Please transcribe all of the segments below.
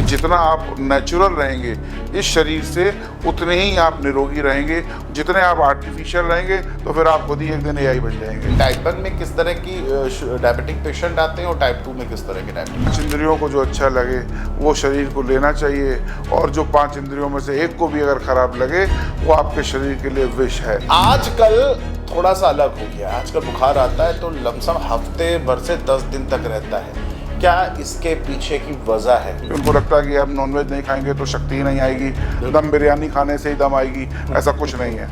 जितना आप नेचुरल रहेंगे इस शरीर से, उतने ही आप निरोगी रहेंगे। जितने आप आर्टिफिशियल रहेंगे तो फिर आप खुद ही एक दिन एआई बन जाएंगे। टाइप 1 में किस तरह की डायबिटिक पेशेंट आते हैं और टाइप 2 में किस तरह के डायबिटिक? 5 इंद्रियों को जो अच्छा लगे वो शरीर को लेना चाहिए, और जो 5 इंद्रियों में से एक को भी अगर खराब लगे वो आपके शरीर के लिए विष है। आजकल थोड़ा सा अलग हो गया। आजकल बुखार आता है तो लमसम हफ्ते भर से 10 दिन तक रहता है। क्या इसके पीछे की वजह है? उनको लगता है कि आप नॉनवेज नहीं खाएंगे तो शक्ति ही नहीं आएगी, दम बिरयानी खाने से ही दम आएगी। ऐसा कुछ नहीं है।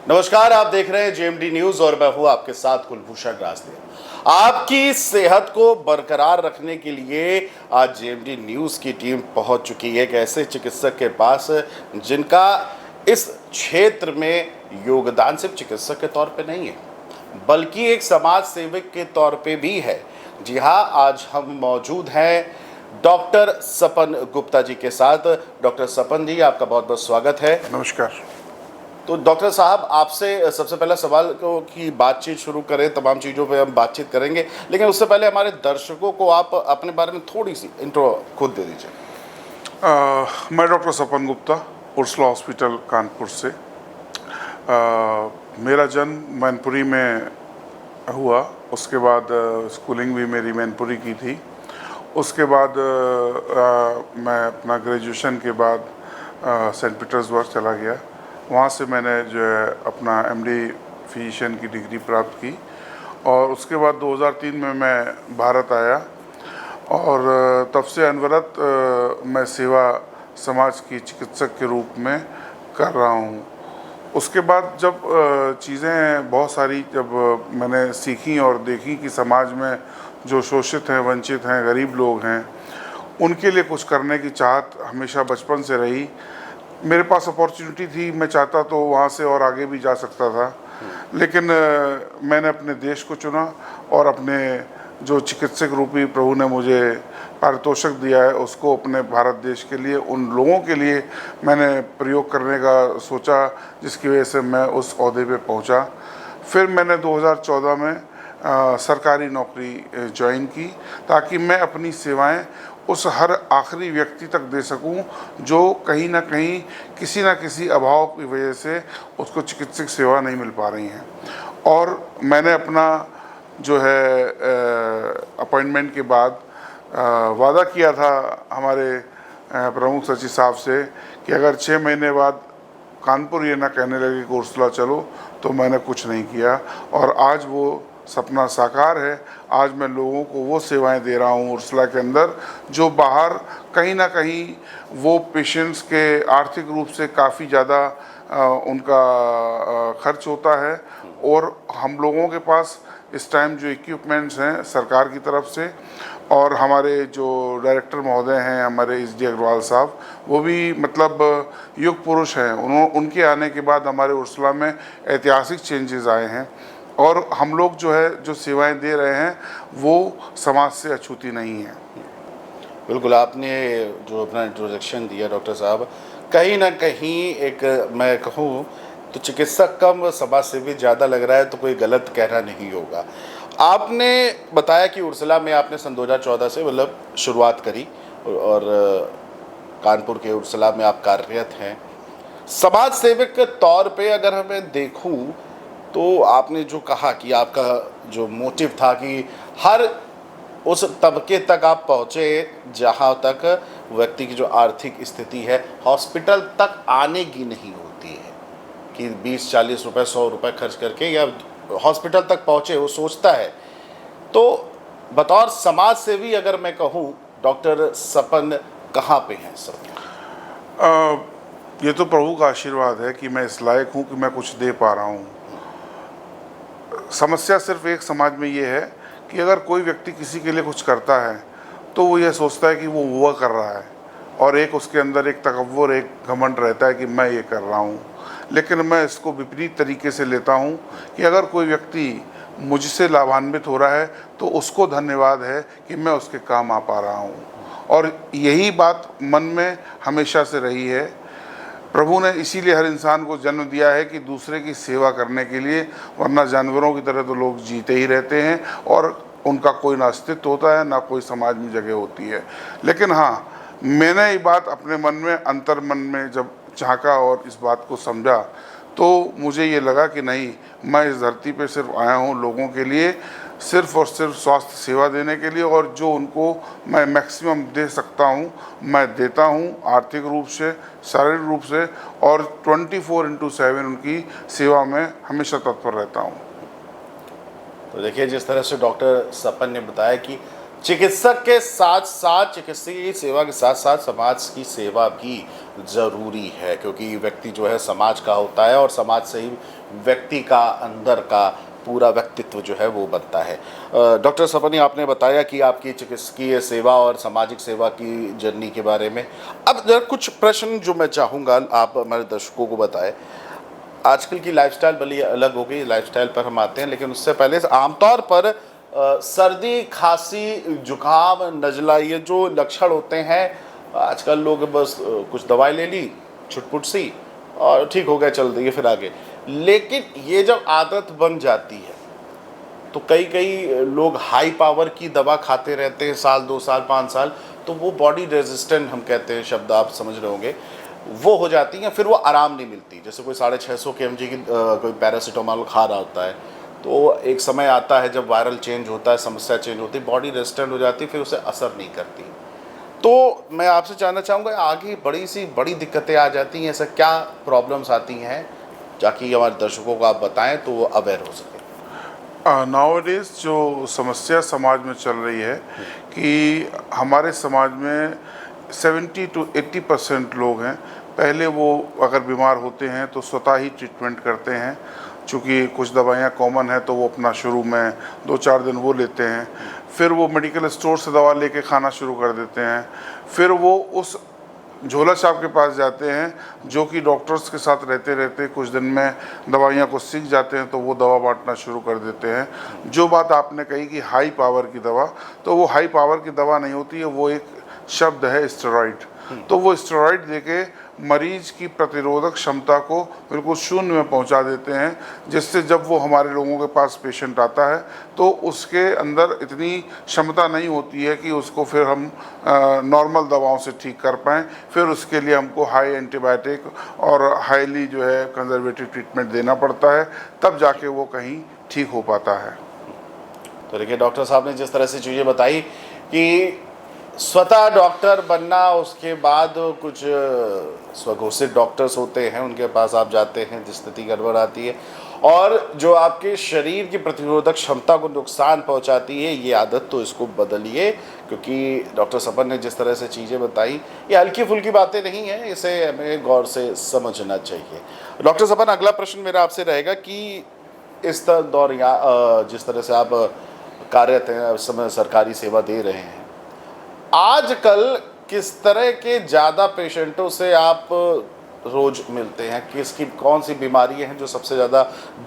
नमस्कार, आप देख रहे हैं जेएमडी न्यूज और मैं हूं आपके साथ कुलभूषण राजदेव। आपकी सेहत को बरकरार रखने के लिए आज जेएमडी न्यूज की टीम पहुंच चुकी है एक ऐसे चिकित्सक के पास जिनका इस क्षेत्र में योगदान सिर्फ चिकित्सक के तौर पे नहीं है बल्कि एक समाज सेवक के तौर पे भी है। जी हाँ, आज हम मौजूद हैं डॉक्टर सपन गुप्ता जी के साथ। डॉक्टर सपन जी, आपका बहुत बहुत स्वागत है। नमस्कार। तो डॉक्टर साहब, आपसे सबसे पहला सवाल की बातचीत शुरू करें। तमाम चीज़ों पे हम बातचीत करेंगे, लेकिन उससे पहले हमारे दर्शकों को आप अपने बारे में थोड़ी सी इंट्रो खुद दे दीजिए। मैं डॉक्टर सपन गुप्ता, उर्सला हॉस्पिटल कानपुर से। मेरा जन्म मैनपुरी में हुआ, उसके बाद स्कूलिंग भी मेरी मैनपुरी की थी। उसके बाद मैं अपना ग्रेजुएशन के बाद सेंट पीटर्सबर्ग चला गया। वहाँ से मैंने जो है अपना एमडी फिजिशियन की डिग्री प्राप्त की, और उसके बाद 2003 में मैं भारत आया, और तब से अनवरत मैं सेवा समाज की चिकित्सक के रूप में कर रहा हूँ। उसके बाद जब चीज़ें बहुत सारी जब मैंने सीखी और देखी कि समाज में जो शोषित हैं, वंचित हैं, गरीब लोग हैं, उनके लिए कुछ करने की चाहत हमेशा बचपन से रही। मेरे पास अपॉर्चुनिटी थी, मैं चाहता तो वहाँ से और आगे भी जा सकता था, लेकिन मैंने अपने देश को चुना और अपने जो चिकित्सक रूपी प्रभु ने मुझे पारितोषिक दिया है उसको अपने भारत देश के लिए, उन लोगों के लिए मैंने प्रयोग करने का सोचा, जिसकी वजह से मैं उस ओहदे पे पहुंचा। फिर मैंने 2014 में सरकारी नौकरी ज्वाइन की, ताकि मैं अपनी सेवाएं उस हर आखिरी व्यक्ति तक दे सकूं जो कहीं ना कहीं किसी न किसी अभाव की वजह से उसको चिकित्सक सेवा नहीं मिल पा रही हैं। और मैंने अपना जो है अपॉइंटमेंट के बाद वादा किया था हमारे प्रमुख सचिव साहब से कि अगर 6 महीने बाद कानपुर ये ना कहने लगे कि उर्सला चलो, तो मैंने कुछ नहीं किया। और आज वो सपना साकार है। आज मैं लोगों को वो सेवाएं दे रहा हूँ उर्सला के अंदर, जो बाहर कहीं ना कहीं वो पेशेंट्स के आर्थिक रूप से काफ़ी ज़्यादा उनका खर्च होता है, और हम लोगों के पास इस टाइम जो इक्विपमेंट्स हैं सरकार की तरफ से, और हमारे जो डायरेक्टर महोदय हैं हमारे एस डी अग्रवाल साहब, वो भी मतलब युग पुरुष हैं। उनके आने के बाद हमारे उर्सला में ऐतिहासिक चेंजेस आए हैं, और हम लोग जो है जो सेवाएं दे रहे हैं वो समाज से अछूती नहीं है। बिल्कुल, आपने जो अपना इंट्रोडक्शन दिया डॉक्टर साहब, कहीं ना कहीं एक मैं कहूँ तो चिकित्सक कम समाज सेवी ज़्यादा लग रहा है, तो कोई गलत कहना नहीं होगा। आपने बताया कि उर्सला में आपने सन 2014 से मतलब शुरुआत करी, और कानपुर के उर्सला में आप कार्यरत हैं। समाज सेवक के तौर पे अगर हमें देखूं तो आपने जो कहा कि आपका जो मोटिव था कि हर उस तबके तक आप पहुँचे जहाँ तक व्यक्ति की जो आर्थिक स्थिति है हॉस्पिटल तक आने की नहीं होती है, कि 20-40 रुपये 100 रुपये खर्च करके या हॉस्पिटल तक पहुँचे, वो सोचता है। तो बतौर समाज सेवी अगर मैं कहूँ, डॉक्टर सपन कहाँ पे हैं सर? ये तो प्रभु का आशीर्वाद है कि मैं इस लायक हूँ कि मैं कुछ दे पा रहा हूँ। समस्या सिर्फ एक समाज में ये है कि अगर कोई व्यक्ति किसी के लिए कुछ करता है तो वो ये सोचता है कि वो वह कर रहा है, और एक उसके अंदर एक तकव्वुर, एक घमंड रहता है कि मैं ये कर रहा हूँ। लेकिन मैं इसको विपरीत तरीके से लेता हूँ कि अगर कोई व्यक्ति मुझसे लाभान्वित हो रहा है तो उसको धन्यवाद है कि मैं उसके काम आ पा रहा हूँ, और यही बात मन में हमेशा से रही है। प्रभु ने इसीलिए हर इंसान को जन्म दिया है कि दूसरे की सेवा करने के लिए, वरना जानवरों की तरह तो लोग जीते ही रहते हैं, और उनका कोई ना अस्तित्व होता है, ना कोई समाज में जगह होती है। लेकिन हाँ, मैंने ये बात अपने मन में, अंतर मन में जब झांका और इस बात को समझा, तो मुझे ये लगा कि नहीं, मैं इस धरती पे सिर्फ आया हूँ लोगों के लिए, सिर्फ और सिर्फ स्वास्थ्य सेवा देने के लिए, और जो उनको मैं मैक्सिमम दे सकता हूँ मैं देता हूँ, आर्थिक रूप से, शारीरिक रूप से, और 24/7 उनकी सेवा में हमेशा तत्पर रहता हूँ। तो देखिए, जिस तरह से डॉक्टर सपन ने बताया कि चिकित्सक के साथ साथ, चिकित्सकीय सेवा के साथ साथ समाज की सेवा भी ज़रूरी है, क्योंकि व्यक्ति जो है समाज का होता है और समाज से ही व्यक्ति का अंदर का पूरा व्यक्तित्व जो है वो बनता है। डॉक्टर सपनी, आपने बताया कि आपकी चिकित्सकीय सेवा और सामाजिक सेवा की जर्नी के बारे में। अब जरा कुछ प्रश्न जो मैं चाहूँगा आप हमारे दर्शकों को बताएं। आजकल की लाइफस्टाइल भले अलग हो गई, लाइफस्टाइल पर हम आते हैं, लेकिन उससे पहले आमतौर पर सर्दी, खांसी, जुकाम, नज़ला, ये जो लक्षण होते हैं, आजकल लोग बस कुछ दवाई ले ली छुटपुट सी और ठीक हो गया, चल दिए फिर आगे। लेकिन ये जब आदत बन जाती है तो कई कई लोग हाई पावर की दवा खाते रहते हैं साल, 2 साल, 5 साल, तो वो बॉडी रेजिस्टेंट हम कहते हैं शब्द, आप समझ रहे होंगे, वो हो जाती हैं, फिर वो आराम नहीं मिलती। जैसे कोई 650 kmg की कोई पैरासीटामोल खा रहा होता है, तो एक समय आता है जब वायरल चेंज होता है, समस्या चेंज होती है, बॉडी रेजिस्टेंट हो जाती है, फिर उसे असर नहीं करती। तो मैं आपसे जानना चाहूँगा, आगे बड़ी दिक्कतें आ जाती हैं, ऐसा क्या प्रॉब्लम्स आती हैं, ताकि हमारे दर्शकों को आप बताएं तो वो अवेयर हो सके। नाउअडेज जो समस्या समाज में चल रही है कि हमारे समाज में 70 to 80% लोग हैं, पहले वो अगर बीमार होते हैं तो स्वतः ही ट्रीटमेंट करते हैं। चूँकि कुछ दवाइयाँ कॉमन है तो वो अपना शुरू में 2-4 दिन वो लेते हैं, फिर वो मेडिकल स्टोर से दवा लेके खाना शुरू कर देते हैं, फिर वो उस झोला छाप के पास जाते हैं जो कि डॉक्टर्स के साथ रहते रहते कुछ दिन में दवाइयाँ को सीख जाते हैं, तो वो दवा बांटना शुरू कर देते हैं। जो बात आपने कही कि हाई पावर की दवा, तो वो हाई पावर की दवा नहीं होती है, वो एक शब्द है स्टेरॉइड। तो वो स्टेरॉइड देके मरीज की प्रतिरोधक क्षमता को बिल्कुल शून्य में पहुंचा देते हैं, जिससे जब वो हमारे लोगों के पास पेशेंट आता है तो उसके अंदर इतनी क्षमता नहीं होती है कि उसको फिर हम नॉर्मल दवाओं से ठीक कर पाएँ। फिर उसके लिए हमको हाई एंटीबायोटिक और हाईली जो है कंजर्वेटिव ट्रीटमेंट देना पड़ता है, तब जाके वो कहीं ठीक हो पाता है। तो देखिए, डॉक्टर साहब ने जिस तरह से चीज़ें बताई कि स्वतः डॉक्टर बनना, उसके बाद कुछ स्वघोषित डॉक्टर्स होते हैं, उनके पास आप जाते हैं, स्थिति गड़बड़ आती है, और जो आपके शरीर की प्रतिरोधक क्षमता को नुकसान पहुंचाती है, ये आदत तो इसको बदलिए, क्योंकि डॉक्टर सपन ने जिस तरह से चीज़ें बताई, ये हल्की फुल्की बातें नहीं हैं, इसे हमें गौर से समझना चाहिए। डॉक्टर सपन, अगला प्रश्न मेरा आपसे रहेगा कि इस दौर या जिस तरह से आप कार्यरत हैं, उस समय सरकारी सेवा दे रहे हैं, आजकल किस तरह के ज़्यादा पेशेंटों से आप रोज मिलते हैं? कौन सी बीमारियां हैं जो सबसे ज़्यादा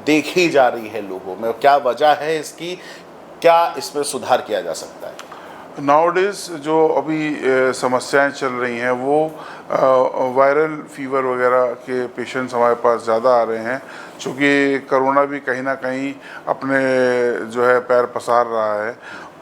देखी जा रही है लोगों में, क्या वजह है इसकी, क्या इसमें सुधार किया जा सकता है? नाउडेज जो अभी समस्याएं चल रही हैं वो वायरल फीवर वगैरह के पेशेंट्स हमारे पास ज़्यादा आ रहे हैं, चूँकि कोरोना भी कहीं ना कहीं अपने जो है पैर पसार रहा है,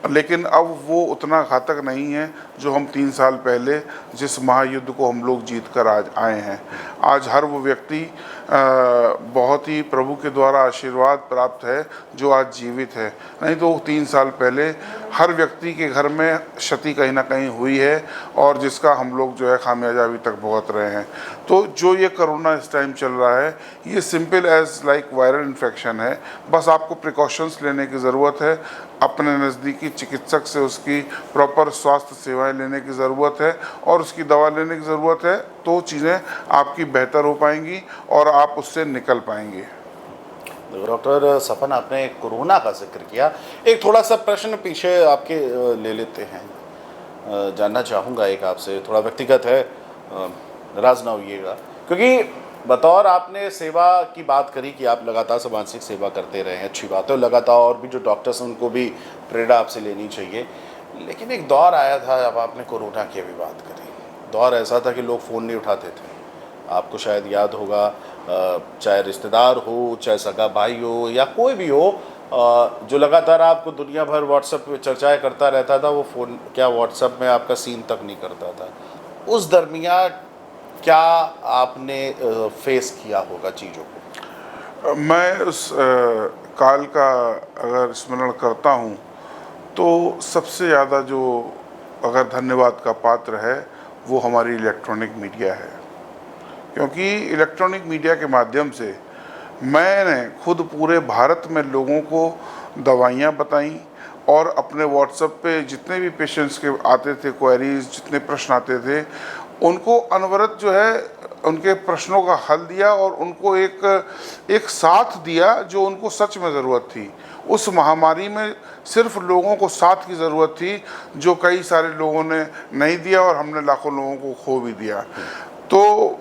लेकिन अब वो उतना घातक नहीं है जो हम 3 साल पहले जिस महायुद्ध को हम लोग जीत कर आज आए हैं। आज हर वो व्यक्ति बहुत ही प्रभु के द्वारा आशीर्वाद प्राप्त है जो आज जीवित है, नहीं तो 3 साल पहले हर व्यक्ति के घर में क्षति कहीं ना कहीं हुई है, और जिसका हम लोग जो है खामियाजा अभी तक भुगत रहे हैं। तो जो ये कोरोना इस टाइम चल रहा है, ये simple as like viral infection है, बस आपको प्रिकॉशंस लेने की ज़रूरत है, अपने नज़दीकी चिकित्सक से उसकी प्रॉपर स्वास्थ्य सेवाएं लेने की ज़रूरत है और उसकी दवा लेने की ज़रूरत है, तो चीज़ें आपकी बेहतर हो पाएंगी और आप उससे निकल पाएंगे। डॉक्टर सपन, आपने कोरोना का जिक्र किया, एक थोड़ा सा प्रश्न पीछे आपके ले लेते हैं। जानना चाहूँगा एक आपसे, थोड़ा व्यक्तिगत है, नाराज़ ना होइएगा, क्योंकि बतौर आपने सेवा की बात करी कि आप लगातार सामाजिक सेवा करते रहे हैं, अच्छी बात है, लगातार, और भी जो डॉक्टर्स हैं उनको भी प्रेरणा आपसे लेनी चाहिए। लेकिन एक दौर आया था, अब आपने कोरोना की भी बात करी, दौर ऐसा था कि लोग फ़ोन नहीं उठाते थे। आपको शायद याद होगा, चाहे रिश्तेदार हो, चाहे सगा भाई हो, या कोई भी हो, जो लगातार आपको दुनिया भर व्हाट्सएप पे चर्चाएं करता रहता था, वो फ़ोन क्या व्हाट्सएप में आपका सीन तक नहीं करता था। उस दरमियान क्या आपने फेस किया होगा चीज़ों को? मैं उस काल का अगर स्मरण करता हूँ तो सबसे ज़्यादा जो अगर धन्यवाद का पात्र है वो हमारी इलेक्ट्रॉनिक मीडिया है, क्योंकि इलेक्ट्रॉनिक मीडिया के माध्यम से मैंने खुद पूरे भारत में लोगों को दवाइयाँ बताई और अपने व्हाट्सएप पे जितने भी पेशेंट्स के आते थे क्वेरीज, जितने प्रश्न आते थे, उनको अनवरत जो है उनके प्रश्नों का हल दिया और उनको एक साथ दिया जो उनको सच में ज़रूरत थी। उस महामारी में सिर्फ लोगों को साथ की ज़रूरत थी, जो कई सारे लोगों ने नहीं दिया और हमने लाखों लोगों को खो भी दिया। तो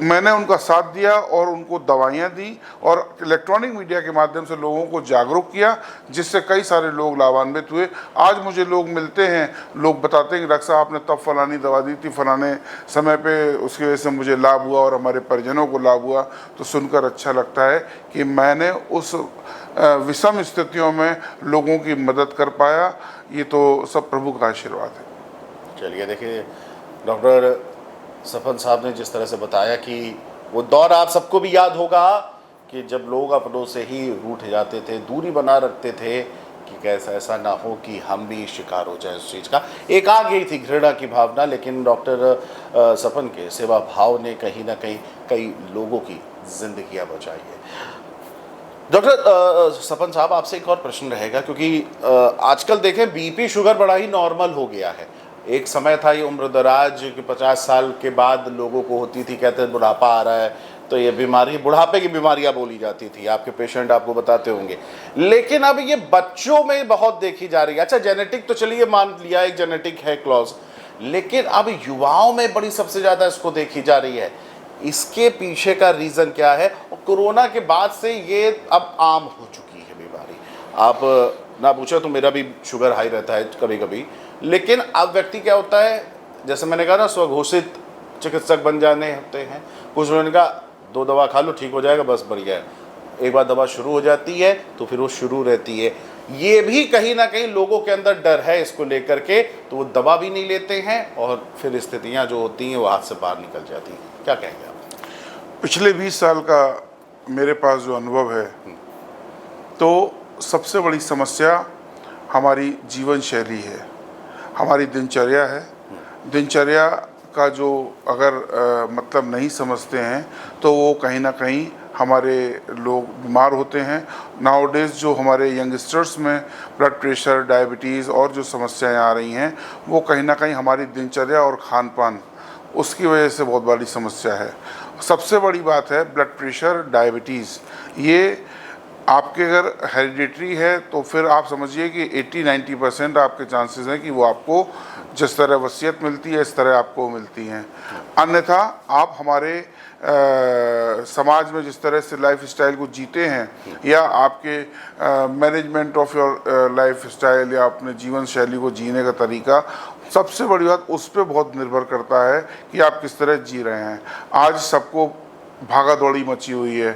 मैंने उनका साथ दिया और उनको दवाइयाँ दी और इलेक्ट्रॉनिक मीडिया के माध्यम से लोगों को जागरूक किया, जिससे कई सारे लोग लाभान्वित हुए। आज मुझे लोग मिलते हैं, लोग बताते हैं कि डॉक्टर साहब आपने तब फलानी दवा दी थी फलाने समय पे, उसकी वजह से मुझे लाभ हुआ और हमारे परिजनों को लाभ हुआ। तो सुनकर अच्छा लगता है कि मैंने उस विषम स्थितियों में लोगों की मदद कर पाया। ये तो सब प्रभु का आशीर्वाद है। चलिए देखिए, डॉक्टर सपन साहब ने जिस तरह से बताया कि वो दौर आप सबको भी याद होगा कि जब लोग अपनों से ही रूठ जाते थे, दूरी बना रखते थे कि कैसा ऐसा ना हो कि हम भी शिकार हो जाए उस चीज़ का। एक आ गई थी घृणा की भावना, लेकिन डॉक्टर सपन के सेवा भाव ने कहीं ना कहीं कई लोगों की जिंदगियां बचाई है। डॉक्टर सपन साहब, आपसे एक और प्रश्न रहेगा, क्योंकि आजकल देखें बीपी शुगर बड़ा ही नॉर्मल हो गया है। एक समय था ये उम्र दराज कि 50 साल के बाद लोगों को होती थी, कहते हैं बुढ़ापा आ रहा है तो ये बीमारी, बुढ़ापे की बीमारियां बोली जाती थी, आपके पेशेंट आपको बताते होंगे। लेकिन अब ये बच्चों में बहुत देखी जा रही है। अच्छा, जेनेटिक तो चलिए मान लिया, एक जेनेटिक है क्लॉज, लेकिन अब युवाओं में बड़ी सबसे ज़्यादा इसको देखी जा रही है। इसके पीछे का रीज़न क्या है? और कोरोना के बाद से ये अब आम हो चुकी है बीमारी। आप ना पूछो तो मेरा भी शुगर हाई रहता है कभी कभी, लेकिन अब व्यक्ति क्या होता है, जैसे मैंने कहा ना, स्वघोषित चिकित्सक बन जाने होते हैं। कुछ लोगों ने कहा 2 दवा खा लो ठीक हो जाएगा, बस बढ़िया है। एक बार दवा शुरू हो जाती है तो फिर वो शुरू रहती है। ये भी कहीं ना कहीं लोगों के अंदर डर है इसको लेकर के, तो वो दवा भी नहीं लेते हैं और फिर स्थितियां जो होती हैं वो हाथ से बाहर निकल जाती हैं। क्या कहेंगे आप? पिछले 20 साल का मेरे पास जो अनुभव है, तो सबसे बड़ी समस्या हमारी जीवन शैली है, हमारी दिनचर्या है। दिनचर्या का जो अगर मतलब नहीं समझते हैं तो वो कहीं ना कहीं हमारे लोग बीमार होते हैं। नाउडेज जो हमारे यंगस्टर्स में ब्लड प्रेशर, डायबिटीज़ और जो समस्याएं आ रही हैं, वो कहीं ना कहीं हमारी दिनचर्या और खान पान, उसकी वजह से बहुत बड़ी समस्या है। सबसे बड़ी बात है ब्लड प्रेशर, डायबिटीज़। ये आपके अगर हेरिडिटरी है तो फिर आप समझिए कि 80-90% आपके चांसेस हैं कि वो आपको जिस तरह वसीयत मिलती है इस तरह आपको मिलती हैं। अन्यथा आप हमारे समाज में जिस तरह से लाइफ स्टाइल को जीते हैं, या आपके management of your life style या अपने जीवन शैली को जीने का तरीका, सबसे बड़ी बात उस पर बहुत निर्भर करता है कि आप किस तरह जी रहे हैं। आज सबको भागा दौड़ी मची हुई है,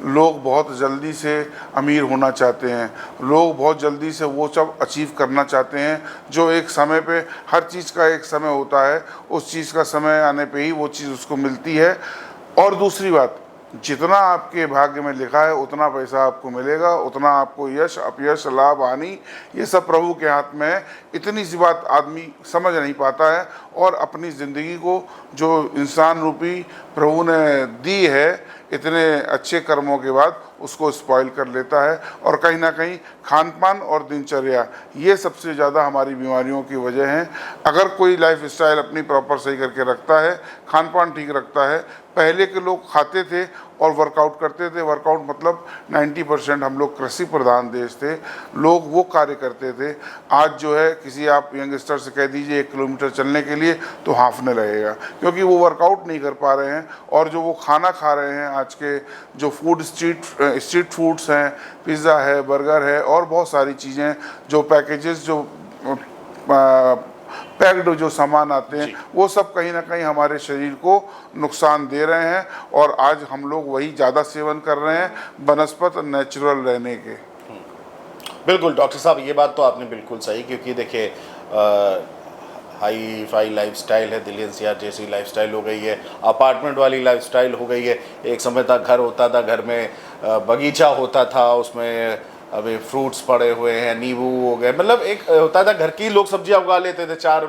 लोग बहुत जल्दी से अमीर होना चाहते हैं, लोग बहुत जल्दी से वो सब अचीव करना चाहते हैं जो एक समय पे, हर चीज़ का एक समय होता है, उस चीज़ का समय आने पे ही वो चीज़ उसको मिलती है। और दूसरी बात, जितना आपके भाग्य में लिखा है उतना पैसा आपको मिलेगा, उतना आपको यश, अपयश, लाभ, हानि, ये सब प्रभु के हाथ में है। इतनी सी बात आदमी समझ नहीं पाता है और अपनी ज़िंदगी को जो इंसान रूपी प्रभु ने दी है इतने अच्छे कर्मों के बाद, उसको स्पॉइल कर लेता है। और कहीं ना कहीं खान पान और दिनचर्या, ये सबसे ज़्यादा हमारी बीमारियों की वजह है। अगर कोई लाइफ स्टाइल अपनी प्रॉपर सही करके रखता है, खान पान ठीक रखता है, पहले के लोग खाते थे और वर्कआउट करते थे। वर्कआउट मतलब 90% हम लोग कृषि प्रधान देश थे, लोग वो कार्य करते थे। आज जो है किसी आप यंगस्टर से कह दीजिए 1 किलोमीटर चलने के लिए तो हाँफने लगेगा, क्योंकि वो वर्कआउट नहीं कर पा रहे हैं। और जो वो खाना खा रहे हैं, आज के जो फूड स्ट्रीट फूड्स हैं, पिज़्ज़ा है, बर्गर है और बहुत सारी चीज़ें, जो पैकेजेस, जो पैक्ड जो सामान आते हैं, वो सब कहीं ना कहीं हमारे शरीर को नुकसान दे रहे हैं। और आज हम लोग वही ज़्यादा सेवन कर रहे हैं बनस्पत नेचुरल रहने के। बिल्कुल डॉक्टर साहब, ये बात तो आपने बिल्कुल सही, क्योंकि देखिए हाई फाई लाइफस्टाइल है, दिल्ली एनसीआर जैसी लाइफस्टाइल हो गई है, अपार्टमेंट वाली लाइफस्टाइल हो गई है। एक समय तक घर होता था, घर में बगीचा होता था, उसमें अभी फ्रूट्स पड़े हुए हैं, नींबू हो गए, मतलब एक होता था घर की लोग सब्जियां उगा लेते थे, चार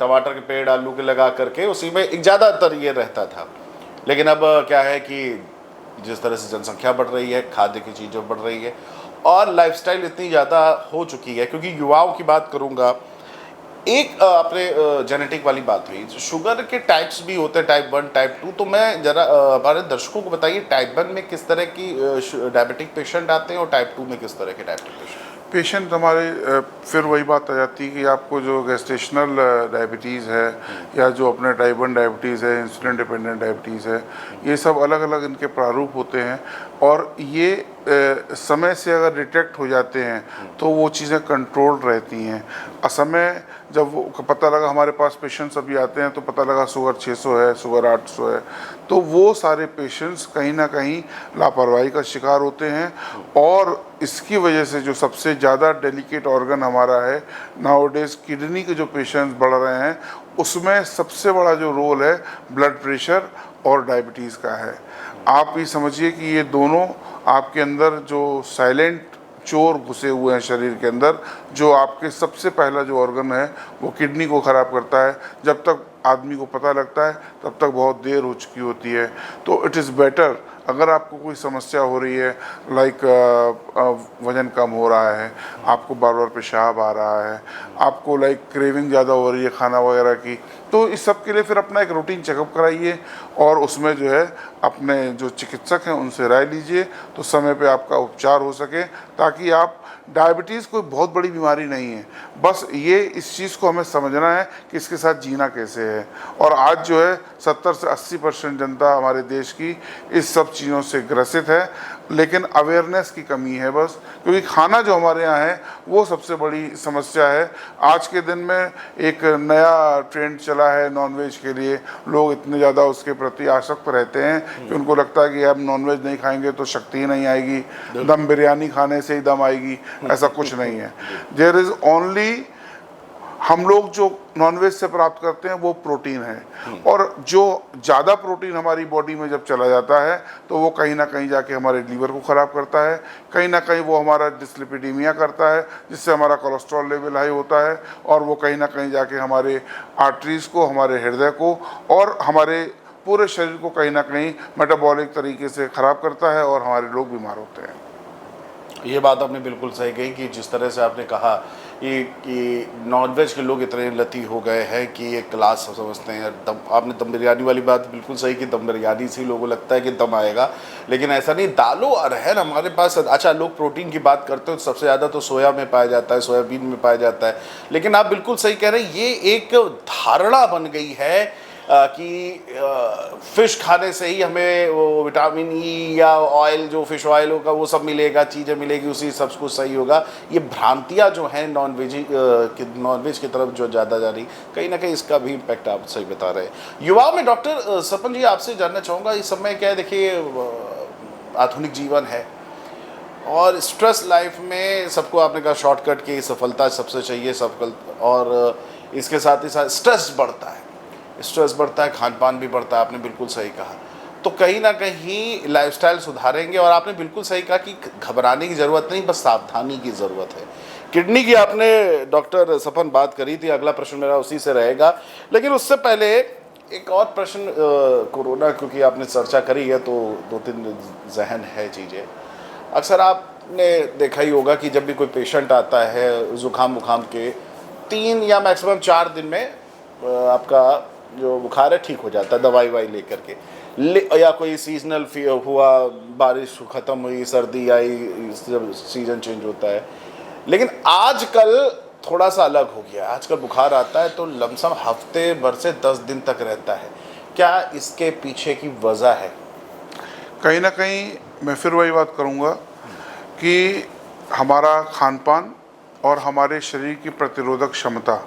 टमाटर के पेड़ आलू के लगा करके, उसी में एक ज़्यादातर ये रहता था। लेकिन अब क्या है कि जिस तरह से जनसंख्या बढ़ रही है, खाद्य की चीज़ें बढ़ रही है और लाइफस्टाइल इतनी ज़्यादा हो चुकी है, क्योंकि युवाओं की बात करूँगा, एक आपने जेनेटिक वाली बात हुई, शुगर के टाइप्स भी होते हैं, टाइप 1 टाइप 2, तो मैं ज़रा हमारे दर्शकों को बताइए, टाइप 1 में किस तरह की डायबिटिक पेशेंट आते हैं और टाइप 2 में किस तरह के डायबिटिक पेशेंट? पेशेंट हमारे फिर वही बात आ जाती है कि आपको जो गेस्टेशनल डायबिटीज़ है या जो अपने टाइप 1 डायबिटीज़ है, इंसुलिन डिपेंडेंट डायबिटीज़ है, ये सब अलग अलग इनके प्रारूप होते हैं और ये समय से अगर डिटेक्ट हो जाते हैं तो वो चीज़ें कंट्रोल रहती हैं। असमय जब वो पता लगा, हमारे पास पेशेंट्स अभी आते हैं तो पता लगा शुगर 600 है, शुगर 800 है, तो वो सारे पेशेंट्स कहीं ना कहीं लापरवाही का शिकार होते हैं और इसकी वजह से जो सबसे ज़्यादा डेलिकेट ऑर्गन हमारा है नाउडेज, किडनी के जो पेशेंट्स बढ़ रहे हैं, उसमें सबसे बड़ा जो रोल है ब्लड प्रेशर और डायबिटीज़ का है। आप ये समझिए कि ये दोनों आपके अंदर जो साइलेंट चोर घुसे हुए हैं शरीर के अंदर, जो आपके सबसे पहला जो ऑर्गन है वो किडनी को ख़राब करता है। जब तक आदमी को पता लगता है तब तक बहुत देर हो चुकी होती है। तो इट इज़ बेटर, अगर आपको कोई समस्या हो रही है, लाइक वज़न कम हो रहा है, आपको बार बार पेशाब आ रहा है, आपको लाइक क्रेविंग ज़्यादा हो रही है खाना वगैरह की, तो इस सब के लिए फिर अपना एक रूटीन चेकअप कराइए और उसमें जो है अपने जो चिकित्सक हैं उनसे राय लीजिए, तो समय पे आपका उपचार हो सके, ताकि आप, डायबिटीज़ कोई बहुत बड़ी बीमारी नहीं है, बस ये इस चीज़ को हमें समझना है कि इसके साथ जीना कैसे है। और आज जो है 70 से 80% जनता हमारे देश की इस सब चीज़ों से ग्रसित है, लेकिन अवेयरनेस की कमी है बस, क्योंकि खाना जो हमारे यहाँ है वो सबसे बड़ी समस्या है। आज के दिन में एक नया ट्रेंड चला है नॉनवेज के लिए, लोग इतने ज़्यादा उसके प्रति आसक्त रहते हैं कि उनको लगता है कि अब नॉनवेज नहीं खाएंगे तो शक्ति ही नहीं आएगी, दम बिरयानी खाने से ही दम आएगी, ऐसा कुछ नहीं है। देयर इज़ ओनली, हम लोग जो नॉनवेज से प्राप्त करते हैं वो प्रोटीन है, और जो ज़्यादा प्रोटीन हमारी बॉडी में जब चला जाता है तो वो कहीं ना कहीं जाके हमारे लीवर को ख़राब करता है, कहीं ना कहीं वो हमारा डिस्लिपिडीमिया करता है, जिससे हमारा कोलेस्ट्रॉल लेवल हाई होता है, और वो कहीं ना कहीं जाके हमारे आर्टरीज़ को, हमारे हृदय को और हमारे पूरे शरीर को कहीं ना कहीं मेटाबॉलिक तरीके से ख़राब करता है और हमारे लोग बीमार होते हैं। ये बात आपने बिल्कुल सही कही कि जिस तरह से आपने कहा कि नॉनवेज के लोग इतने लती हो गए हैं कि एक क्लास समझते हैं। दम, आपने दम बिरयानी वाली बात बिल्कुल सही कि दम बिरयानी से लोगों को लगता है कि दम आएगा, लेकिन ऐसा नहीं। दालों अरहर हमारे पास, अच्छा लोग प्रोटीन की बात करते हो सबसे ज़्यादा तो सोया में पाया जाता है, सोयाबीन में पाया जाता है, लेकिन आप बिल्कुल सही कह रहे हैं, ये एक धारणा बन गई है कि फ़िश खाने से ही हमें वो विटामिन ई या ऑयल, जो फ़िश ऑयल होगा वो सब मिलेगा, चीज़ें मिलेगी, उसी सब कुछ सही होगा। ये भ्रांतियाँ जो हैं नॉनवेज की तरफ जो ज़्यादा जा रही, कहीं ना कहीं इसका भी इम्पैक्ट आप सही बता रहे हैं। युवाओं में डॉक्टर सरपंच जी आपसे जानना चाहूँगा, इस समय क्या है, देखिए आधुनिक जीवन है और स्ट्रेस लाइफ में सबको, आपने कहा शॉर्टकट की सफलता सबसे चाहिए, और इसके साथ ही साथ स्ट्रेस बढ़ता है, खान पान भी बढ़ता है, आपने बिल्कुल सही कहा। तो कहीं ना कहीं लाइफस्टाइल सुधारेंगे, और आपने बिल्कुल सही कहा कि घबराने की ज़रूरत नहीं, बस सावधानी की ज़रूरत है। किडनी की आपने डॉक्टर सपन बात करी थी, अगला प्रश्न मेरा उसी से रहेगा, लेकिन उससे पहले एक और प्रश्न, कोरोना क्योंकि आपने चर्चा करी है तो 2-3 जहन है चीज़ें। अक्सर आपने देखा ही होगा कि जब भी कोई पेशेंट आता है ज़ुकाम बुखाम के, 3 या मैक्सिमम 4 दिन में आपका जो बुखार है ठीक हो जाता है, दवाई वाई लेकर के, या कोई सीजनल हुआ, बारिश ख़त्म हुई, सर्दी आई, जब सीज़न चेंज होता है। लेकिन आजकल थोड़ा सा अलग हो गया, आजकल बुखार आता है तो लमसम हफ्ते भर से 10 दिन तक रहता है। क्या इसके पीछे की वजह है? कहीं ना कहीं मैं फिर वही बात करूँगा कि हमारा खान पान और हमारे शरीर की प्रतिरोधक क्षमता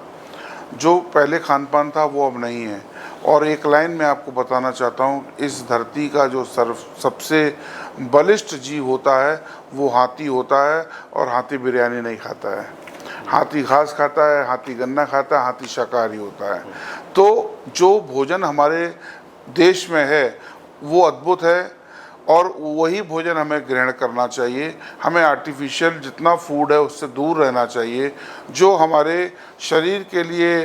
जो पहले खान पान था वो अब नहीं है। और एक लाइन मैं आपको बताना चाहता हूँ, इस धरती का जो सबसे बलिष्ठ जीव होता है वो हाथी होता है, और हाथी बिरयानी नहीं खाता है। हाथी घास खाता है, हाथी गन्ना खाता है, हाथी शाकाहारी होता है। तो जो भोजन हमारे देश में है वो अद्भुत है, और वही भोजन हमें ग्रहण करना चाहिए। हमें आर्टिफिशियल जितना फूड है उससे दूर रहना चाहिए। जो हमारे शरीर के लिए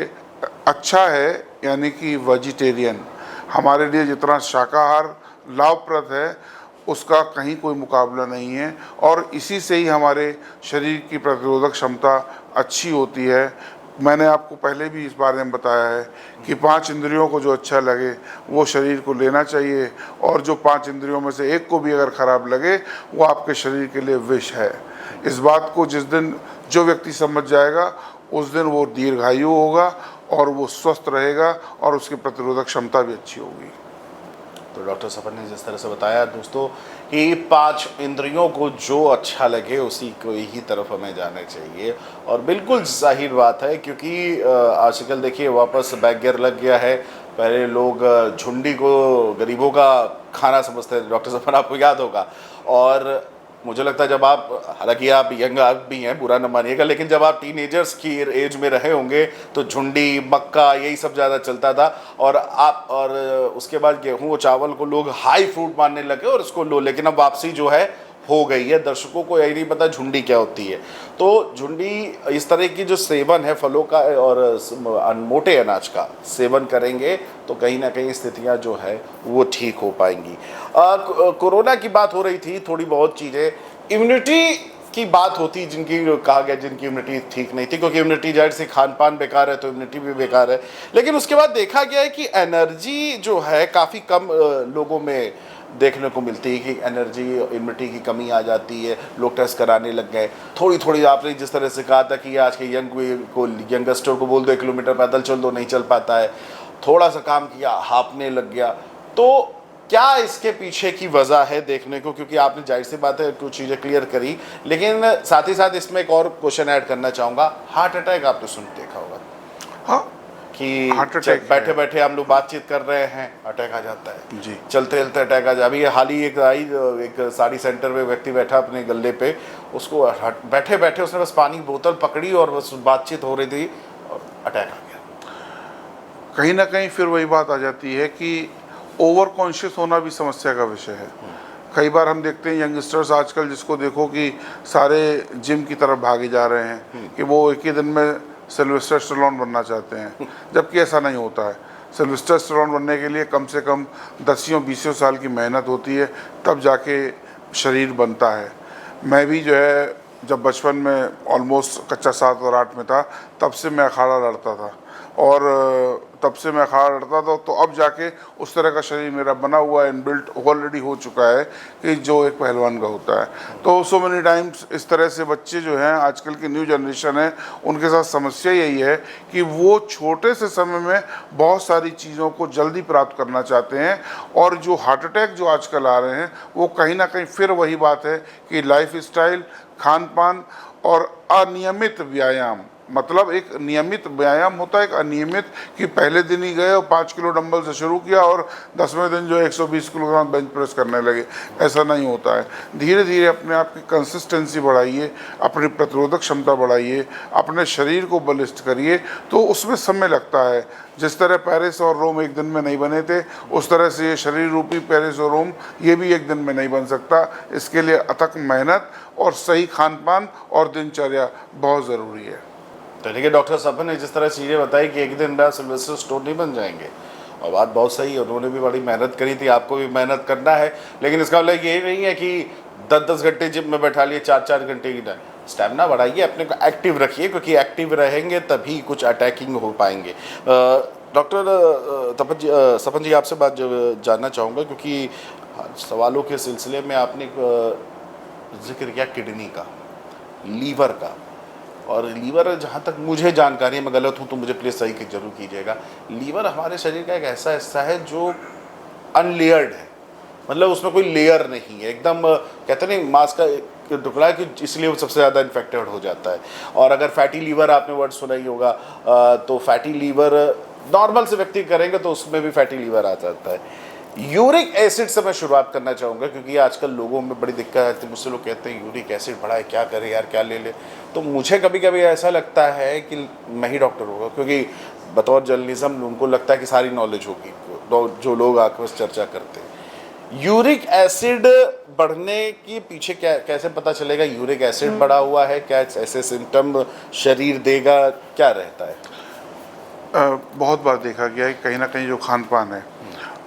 अच्छा है, यानी कि वेजिटेरियन, हमारे लिए जितना शाकाहार लाभप्रद है उसका कहीं कोई मुकाबला नहीं है, और इसी से ही हमारे शरीर की प्रतिरोधक क्षमता अच्छी होती है। मैंने आपको पहले भी इस बारे में बताया है कि 5 इंद्रियों को जो अच्छा लगे वो शरीर को लेना चाहिए, और जो 5 इंद्रियों में से एक को भी अगर खराब लगे वो आपके शरीर के लिए विष है। इस बात को जिस दिन जो व्यक्ति समझ जाएगा उस दिन वो दीर्घायु होगा, और वो स्वस्थ रहेगा, और उसकी प्रतिरोधक क्षमता भी अच्छी होगी। तो डॉक्टर सपन ने जिस तरह से बताया दोस्तों कि 5 इंद्रियों को जो अच्छा लगे उसी को ही तरफ हमें जाना चाहिए, और बिल्कुल जाहिर बात है क्योंकि आजकल देखिए वापस बैक गियर लग गया है। पहले लोग झुंडी को गरीबों का खाना समझते थे, डॉक्टर सपन आपको याद होगा। और मुझे लगता है जब आप, हालांकि आप यंग आप भी हैं, बुरा न मानिएगा, लेकिन जब आप टीनेजर्स की एज में रहे होंगे तो झुंडी, मक्का यही सब ज़्यादा चलता था। और उसके बाद गेहूँ और चावल को लोग हाई फ्रूट मानने लगे और इसको लो, लेकिन अब वापसी जो है हो गई है। दर्शकों को यही नहीं पता झुंडी क्या होती है। तो झुंडी इस तरह की जो सेवन है फलों का और मोटे अनाज का सेवन करेंगे तो कहीं ना कहीं स्थितियां जो है वो ठीक हो पाएंगी। कोरोना की बात हो रही थी, थोड़ी बहुत चीज़ें इम्यूनिटी की बात होती, जिनकी कहा गया जिनकी इम्यूनिटी ठीक नहीं थी, क्योंकि इम्यूनिटी जाहिर से खान पान बेकार है तो इम्यूनिटी भी बेकार है। लेकिन उसके बाद देखा गया है कि एनर्जी जो है काफ़ी कम लोगों में देखने को मिलती है कि एनर्जी इम्यूनिटी की कमी आ जाती है। लोग टेस्ट कराने लग गए थोड़ी थोड़ी। आपने जिस तरह से कहा था कि आज के यंगस्टर को बोल दो 1 किलोमीटर पैदल चल दो, नहीं चल पाता है। थोड़ा सा काम किया हाँफने लग गया। तो क्या इसके पीछे की वजह है देखने को, क्योंकि आपने जाहिर सी बात है कुछ चीज़ें क्लियर करी, लेकिन साथ ही साथ इसमें एक और क्वेश्चन ऐड करना चाहूँगा। हार्ट अटैक आपने सुन देखा होगा, हाँ, कि हार्ट अटैक बैठे बैठे हम लोग बातचीत कर रहे हैं अटैक आ जाता है जी। चलते चलते अटैक आ जाए। अभी हाल ही एक साड़ी सेंटर में व्यक्ति बैठा अपने गले पे, उसको बैठे बैठे उसने बस पानी बोतल पकड़ी और बस बातचीत हो रही थी और अटैक आ गया। कहीं ना कहीं फिर वही बात आ जाती है कि ओवर कॉन्शियस होना भी समस्या का विषय है। कई बार हम देखते हैं यंगस्टर्स आजकल, जिसको देखो कि सारे जिम की तरफ भागे जा रहे हैं कि वो एक ही दिन में सिल्वेस्टर स्टैलोन बनना चाहते हैं, जबकि ऐसा नहीं होता है। सिल्वेस्टर स्टैलोन बनने के लिए कम से कम 10-20 साल की मेहनत होती है, तब जाके शरीर बनता है। मैं भी जो है जब बचपन में ऑलमोस्ट कच्चा 7 और 8 में था, तब से मैं अखाड़ा लड़ता था, और तब से मैं अखाड़ा लड़ता था, तो अब जाके उस तरह का शरीर मेरा बना हुआ है, इनबिल्ट ऑलरेडी हो चुका है कि जो एक पहलवान का होता है। तो सो मेनी टाइम्स इस तरह से बच्चे जो हैं आजकल की न्यू जनरेशन है, उनके साथ समस्या यही है कि वो छोटे से समय में बहुत सारी चीज़ों को जल्दी प्राप्त करना चाहते हैं, और जो हार्ट अटैक जो आजकल आ रहे हैं वो कहीं ना कहीं फिर वही बात है कि लाइफ स्टाइल, खान पान और अनियमित व्यायाम। मतलब एक नियमित व्यायाम होता है, एक अनियमित कि पहले दिन ही गए और 5 किलो डंबल से शुरू किया और 10वें दिन जो 120 किलोग्राम बेंच प्रेस करने लगे, ऐसा नहीं होता है। धीरे धीरे अपने आप की कंसिस्टेंसी बढ़ाइए, अपनी प्रतिरोधक क्षमता बढ़ाइए, अपने शरीर को बलिष्ठ करिए, तो उसमें समय लगता है। जिस तरह पेरिस और रोम एक दिन में नहीं बने थे, उस तरह से ये शरीर रूपी पेरिस और रोम ये भी एक दिन में नहीं बन सकता। इसके लिए अथक मेहनत और सही खान पान और दिनचर्या बहुत ज़रूरी है। तो देखिए डॉक्टर सपन ने जिस तरह चीज़ें बताई कि एक दिन में सिल्वेस्टर स्टोन नहीं बन जाएंगे, और बात बहुत सही है। उन्होंने भी बड़ी मेहनत करी थी, आपको भी मेहनत करना है, लेकिन इसका मतलब ये नहीं है कि 10-10 घंटे जिम में बैठा लिए, 4-4 घंटे की स्टैमिना बढ़ाइए, अपने को एक्टिव रखिए, क्योंकि एक्टिव रहेंगे तभी कुछ अटैकिंग हो पाएंगे। डॉक्टर सपन जी आपसे बात जानना चाहूँगा, क्योंकि सवालों के सिलसिले में आपने जिक्र किया किडनी का, लीवर का, और लीवर जहाँ तक मुझे जानकारी है, मैं गलत हूँ तो मुझे प्लीज़ सही जरूर कीजिएगा। लीवर हमारे शरीर का एक ऐसा हिस्सा है जो अनलेयर्ड है, मतलब उसमें कोई लेयर नहीं है, एकदम कहते नहीं मांस का टुकड़ा है कि इसलिए वो सबसे ज़्यादा इन्फेक्टेड हो जाता है। और अगर फैटी लीवर आपने वर्ड सुना ही होगा, तो फैटी लीवर नॉर्मल से व्यक्ति करेंगे तो उसमें भी फैटी लीवर आ जाता है। यूरिक एसिड से मैं शुरुआत करना चाहूँगा, क्योंकि आजकल लोगों में बड़ी दिक्कत आती है। मुझसे लोग कहते हैं यूरिक एसिड बढ़ा है, क्या करें यार, क्या ले ले। तो मुझे कभी कभी ऐसा लगता है कि मैं ही डॉक्टर होगा, क्योंकि बतौर जर्नलिज्म उनको लगता है कि सारी नॉलेज होगी, जो लोग आकर बस चर्चा करते हैं। यूरिक एसिड बढ़ने के पीछे क्या, कैसे पता चलेगा यूरिक एसिड बढ़ा हुआ है? क्या ऐसे सिम्टम शरीर देगा, क्या रहता है? बहुत बार देखा गया है कहीं ना कहीं जो खान पान है,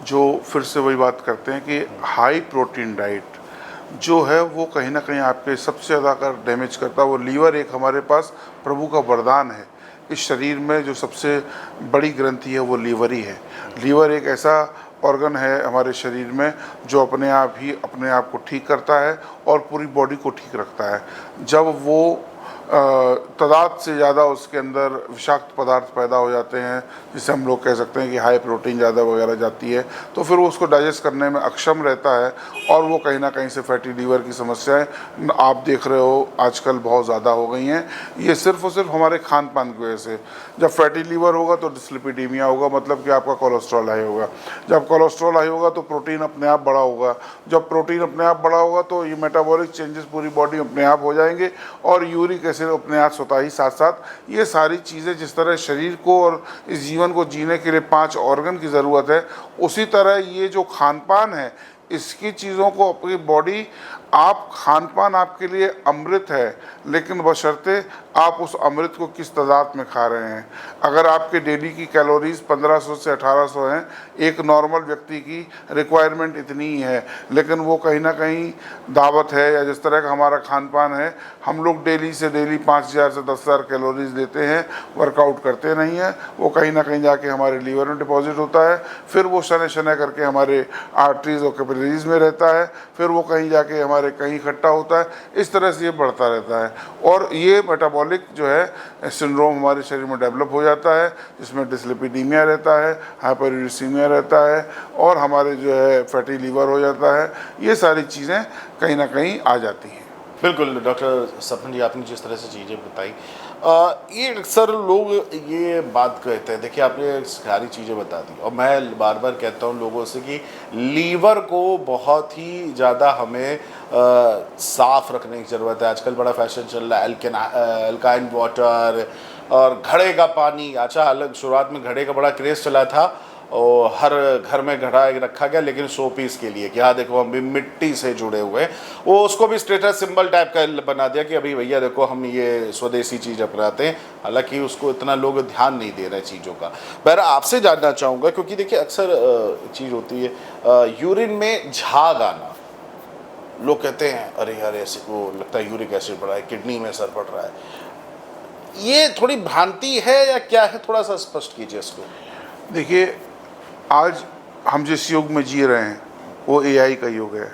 जो फिर से वही बात करते हैं कि हाई प्रोटीन डाइट जो है वो कहीं ना कहीं आपके सबसे ज़्यादा अगर डैमेज करता है। वो लीवर एक हमारे पास प्रभु का वरदान है। इस शरीर में जो सबसे बड़ी ग्रंथि है वो लीवर ही है। लीवर एक ऐसा ऑर्गन है हमारे शरीर में जो अपने आप को ठीक करता है और पूरी बॉडी को ठीक रखता है। जब वो तादाद से ज़्यादा उसके अंदर विषाक्त पदार्थ पैदा हो जाते हैं, जिसे हम लोग कह सकते हैं कि हाई प्रोटीन ज़्यादा वगैरह जाती है, तो फिर वो उसको डाइजेस्ट करने में अक्षम रहता है और वो कहीं ना कहीं से फैटी लीवर की समस्याएं आप देख रहे हो आजकल बहुत ज़्यादा हो गई हैं। ये सिर्फ और सिर्फ हमारे खान पान की वजह से। जब फैटी लीवर होगा तो डिस्लिपिडीमिया होगा, मतलब कि आपका कोलेस्ट्रॉल हाई होगा। जब कोलेस्ट्रॉल हाई होगा तो प्रोटीन अपने आप बड़ा होगा। जब प्रोटीन अपने आप बड़ा होगा तो ये मेटाबॉलिक चेंजेस पूरी बॉडी अपने आप हो जाएंगे और यूरिक एसिड अपने आप स्वतः ही साथ साथ ये सारी चीज़ें, जिस तरह शरीर को और इस जीवन को जीने के लिए 5 ऑर्गन की ज़रूरत है, उसी तरह ये जो खान पान है इसकी चीज़ों को अपनी बॉडी, आप खान पान आपके लिए अमृत है, लेकिन बशर्ते आप उस अमृत को किस तादाद में खा रहे हैं। अगर आपके डेली की कैलोरीज 1500 से 1800 हैं, एक नॉर्मल व्यक्ति की रिक्वायरमेंट इतनी ही है, लेकिन वो कहीं ना कहीं दावत है या जिस तरह का हमारा खान पान है, हम लोग डेली 5000 से 10,000 कैलोरीज लेते हैं, वर्कआउट करते नहीं हैं। वो कहीं ना कहीं जाके हमारे लीवर में डिपॉजिट होता है, फिर वो शनै शनै करके हमारे आर्टरीज और कैपिलरीज में रहता है, फिर वो कहीं जाके हमारे कहीं इकट्ठा होता है। इस तरह से ये बढ़ता रहता है और ये मेटाबॉलिक जो है सिंड्रोम हमारे शरीर में डेवलप हो जाता है, जिसमें डिस्लिपिडीमिया रहता है, हाइपरयूरिसीमिया रहता है और हमारे जो है फैटी लीवर हो जाता है। ये सारी चीज़ें कहीं ना कहीं आ जाती हैं। बिल्कुल डॉक्टर सपन जी, आपने जिस तरह से चीज़ें बताई, ये अक्सर लोग ये बात कहते हैं, देखिए आपने सारी चीज़ें बता दी और मैं बार बार कहता हूँ लोगों से कि लीवर को बहुत ही ज़्यादा हमें साफ़ रखने की ज़रूरत है। आजकल बड़ा फैशन चल रहा है अल्काइन वाटर और घड़े का पानी। अच्छा, अलग शुरुआत में घड़े का बड़ा क्रेज़ चला था और हर घर में घड़ा रखा गया, लेकिन शो पीस के लिए कि हाँ देखो हम भी मिट्टी से जुड़े हुए हैं। वो उसको भी स्टेटस सिंबल टाइप का बना दिया कि अभी भैया देखो हम ये स्वदेशी चीज़ अपनाते हैं, हालांकि उसको इतना लोग ध्यान नहीं दे रहे चीज़ों का। पर आपसे जानना चाहूँगा, क्योंकि देखिए अक्सर चीज़ होती है यूरिन में झाग आना, लोग कहते हैं अरे यार ऐसे को लगता है यूरिक एसिड बढ़ा है, किडनी में असर पड़ रहा है। ये थोड़ी भ्रांति है या क्या है, थोड़ा सा स्पष्ट कीजिए इसको। देखिए, आज हम जिस युग में जी रहे हैं वो एआई का युग है,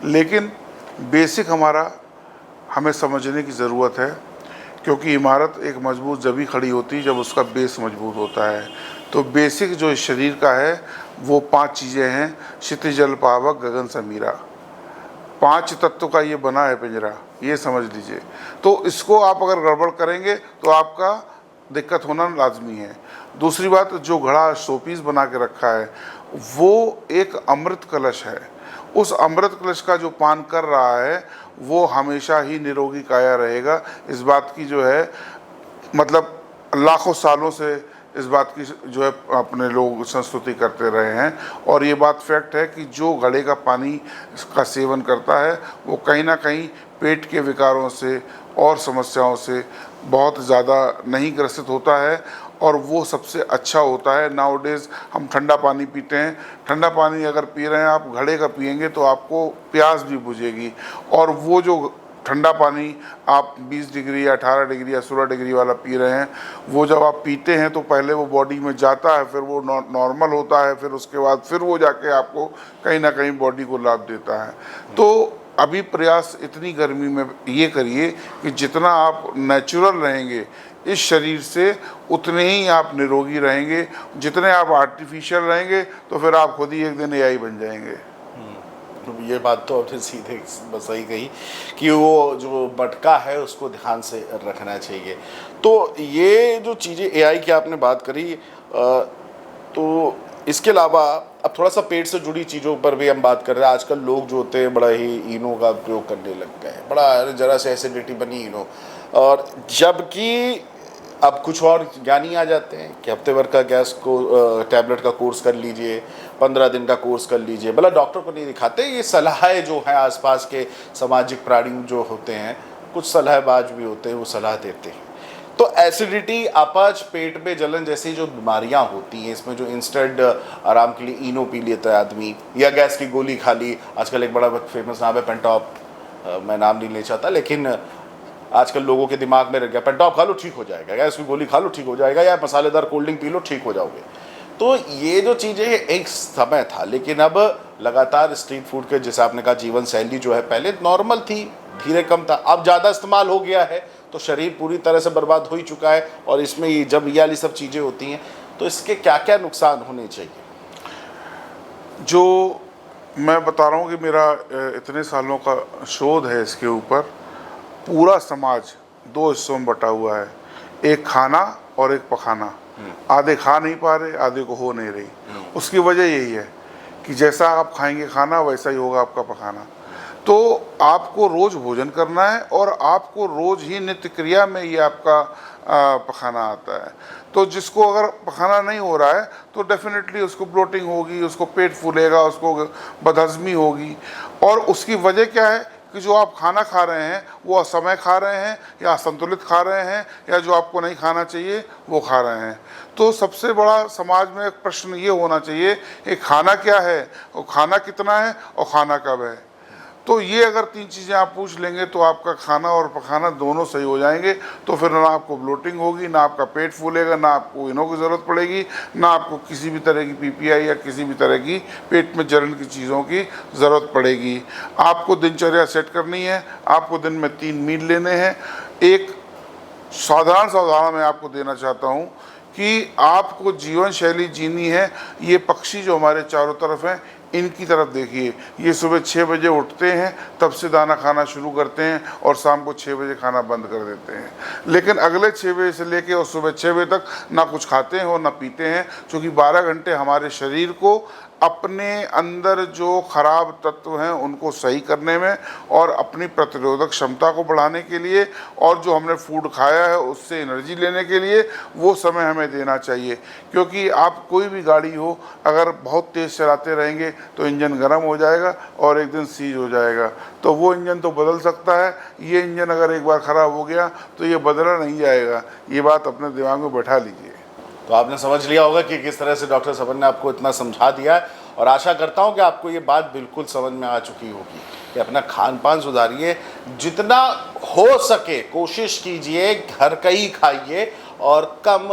लेकिन बेसिक हमें समझने की ज़रूरत है, क्योंकि इमारत एक मजबूत जब खड़ी होती है जब उसका बेस मजबूत होता है। तो बेसिक जो इस शरीर का है वो 5 चीज़ें हैं, क्षितिज जल पावक गगन समीरा। 5 तत्व का ये बना है पिंजरा, ये समझ लीजिए। तो इसको आप अगर गड़बड़ करेंगे तो आपका दिक्कत होना लाजमी है। दूसरी बात, जो घड़ा शोपीस बना के रखा है वो एक अमृत कलश है। उस अमृत कलश का जो पान कर रहा है वो हमेशा ही निरोगी काया रहेगा। इस बात की जो है मतलब लाखों सालों से इस बात की जो है अपने लोग संस्तुति करते रहे हैं और ये बात फैक्ट है कि जो घड़े का पानी का सेवन करता है वो कहीं ना कहीं पेट के विकारों से और समस्याओं से बहुत ज़्यादा नहीं ग्रसित होता है और वो सबसे अच्छा होता है। नाउ डेज़ हम ठंडा पानी पीते हैं, ठंडा पानी अगर पी रहे हैं आप घड़े का पिएंगे तो आपको प्यास भी बुझेगी और वो जो ठंडा पानी आप 20 डिग्री या 18 डिग्री या 16 डिग्री वाला पी रहे हैं, वो जब आप पीते हैं तो पहले वो बॉडी में जाता है, फिर वो नॉर्मल होता है, फिर उसके बाद फिर वो जाके आपको कहीं ना कहीं बॉडी को लाभ देता है। तो अभी प्रयास इतनी गर्मी में ये करिए कि जितना आप नेचुरल रहेंगे इस शरीर से उतने ही आप निरोगी रहेंगे। जितने आप आर्टिफिशियल रहेंगे तो फिर आप खुद ही एक दिन एआई बन जाएंगे। ये बात तो आपने सीधे सही कही कि वो जो मटका है उसको ध्यान से रखना चाहिए। तो ये जो चीज़ें एआई की आपने बात करी, तो इसके अलावा अब थोड़ा सा पेट से जुड़ी चीज़ों पर भी हम बात कर रहे हैं। आजकल लोग जो होते हैं बड़ा ही इनो का प्रयोग करने लग गए हैं, बड़ा अरे जरा से एसिडिटी बनी इनो, और जबकि अब कुछ और ज्ञानी आ जाते हैं कि हफ्ते भर का गैस को टैबलेट का कोर्स कर लीजिए, 15 दिन का कोर्स कर लीजिए, भला डॉक्टर को नहीं दिखाते, ये सलाहें जो हैं आसपास के सामाजिक प्राणी जो होते हैं, कुछ सलाहबाज भी होते हैं, वो सलाह देते हैं। तो एसिडिटी, अपच, पेट में जलन जैसी जो बीमारियां होती हैं, इसमें जो इंस्टेंट आराम के लिए इनो पी लेता है आदमी, या गैस की गोली खा ली। आजकल एक बड़ा फेमस नाम है पेंटॉप, मैं नाम नहीं ले चाहता, लेकिन आजकल लोगों के दिमाग में रह गया पेंटॉप खा लो ठीक हो जाएगा, गैस की गोली खा लो ठीक हो जाएगा, या मसालेदार कोल्ड ड्रिंक पी लो ठीक हो जाओगे। तो ये जो चीज़ें एक समय था, लेकिन अब लगातार स्ट्रीट फूड के, जैसे आपने कहा, जीवन शैली जो है पहले नॉर्मल थी, धीरे कम था, अब ज़्यादा इस्तेमाल हो गया है, तो शरीर पूरी तरह से बर्बाद हो ही चुका है। और इसमें ये जब ये वाली सब चीज़ें होती हैं तो इसके क्या क्या नुकसान होने चाहिए? जो मैं बता रहा हूँ कि मेरा इतने सालों का शोध है इसके ऊपर, पूरा समाज दो हिस्सों में बटा हुआ है, एक खाना और एक पखाना। आधे खा नहीं पा रहे, आधे को हो नहीं रही। उसकी वजह यही है कि जैसा आप खाएंगे खाना वैसा ही होगा आपका पखाना। तो आपको रोज़ भोजन करना है और आपको रोज़ ही नित्य क्रिया में ये आपका पखाना आता है। तो जिसको अगर पखाना नहीं हो रहा है तो डेफिनेटली उसको ब्लोटिंग होगी, उसको पेट फूलेगा, उसको बदहज़मी होगी। और उसकी वजह क्या है कि जो आप खाना खा रहे हैं वो असमय खा रहे हैं, या असंतुलित खा रहे हैं, या जो आपको नहीं खाना चाहिए वो खा रहे हैं। तो सबसे बड़ा समाज में एक प्रश्न ये होना चाहिए कि खाना क्या है, और खाना कितना है, और खाना कब है। तो ये अगर तीन चीज़ें आप पूछ लेंगे तो आपका खाना और पखाना दोनों सही हो जाएंगे। तो फिर ना आपको ब्लोटिंग होगी, ना आपका पेट फूलेगा, ना आपको इनो की ज़रूरत पड़ेगी, ना आपको किसी भी तरह की पीपीआई या किसी भी तरह की पेट में जलन की चीज़ों की ज़रूरत पड़ेगी। आपको दिनचर्या सेट करनी है, आपको दिन में 3 मील लेने हैं। एक साधारण सा उदाहरण मैं आपको देना चाहता हूँ कि आपको जीवन शैली जीनी है। ये पक्षी जो हमारे चारों तरफ हैं, इनकी तरफ देखिए। ये सुबह 6 बजे उठते हैं, तब से दाना खाना शुरू करते हैं और शाम को 6 बजे खाना बंद कर देते हैं। लेकिन अगले 6 बजे से लेके और सुबह 6 बजे तक ना कुछ खाते हैं और ना पीते हैं, क्योंकि 12 घंटे हमारे शरीर को अपने अंदर जो खराब तत्व हैं उनको सही करने में और अपनी प्रतिरोधक क्षमता को बढ़ाने के लिए, और जो हमने फूड खाया है उससे एनर्जी लेने के लिए वो समय हमें देना चाहिए। क्योंकि आप कोई भी गाड़ी हो, अगर बहुत तेज़ चलाते रहेंगे तो इंजन गर्म हो जाएगा और एक दिन सीज हो जाएगा। तो वो इंजन तो बदल सकता है, ये इंजन अगर एक बार ख़राब हो गया तो ये बदला नहीं जाएगा। ये बात अपने दिमाग में बैठा लीजिए। तो आपने समझ लिया होगा कि किस तरह से डॉक्टर सबन ने आपको इतना समझा दिया है, और आशा करता हूं कि आपको ये बात बिल्कुल समझ में आ चुकी होगी कि अपना खान पान सुधारिए, जितना हो सके कोशिश कीजिए घर का ही खाइए, और कम